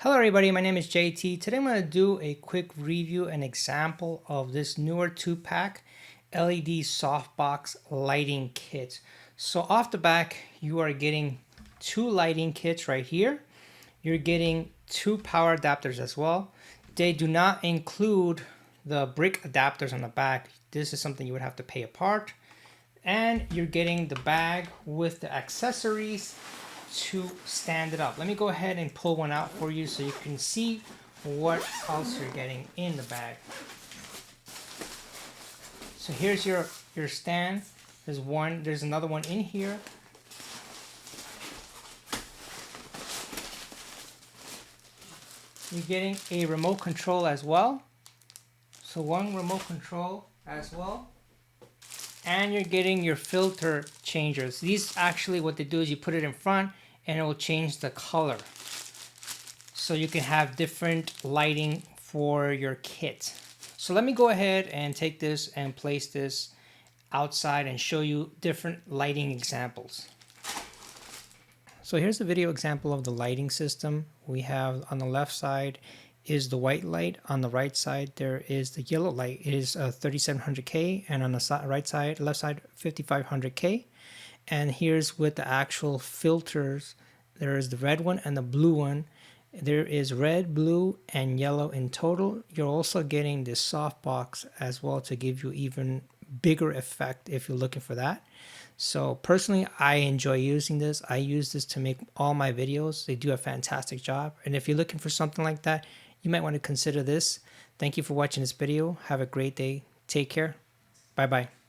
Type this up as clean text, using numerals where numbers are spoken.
Hello everybody, my name is JT. Today I'm going to do a quick review and example of this Neewer 2-pack LED softbox lighting kit. So off the back, you are getting two lighting kits right here. You're getting two power adapters as well. They do not include the brick adapters on the back. This is something you would have to pay apart. And you're getting the bag with the accessories to stand it up. Let me go ahead and pull one out for you so you can see what else you're getting in the bag. So here's your stand. There's another one in here. You're getting a remote control as well. So one remote control as well. And you're getting your filter changers. These actually, what they do is you put it in front and it will change the color. So you can have different lighting for your kit. So let me go ahead and take this and place this outside and show you different lighting examples. So here's a video example of the lighting system. We have on the left side is the white light. On the right side there is the yellow light. It is 3700K, and on the left side 5500K. And here's with the actual filters. There is the red one and the blue one. There is red, blue, and yellow in total. You're also getting this softbox as well to give you even bigger effect if you're looking for that. So personally, I enjoy using this. I use this to make all my videos. They do a fantastic job. And if you're looking for something like that, you might want to consider this. Thank you for watching this video. Have a great day. Take care. Bye-bye.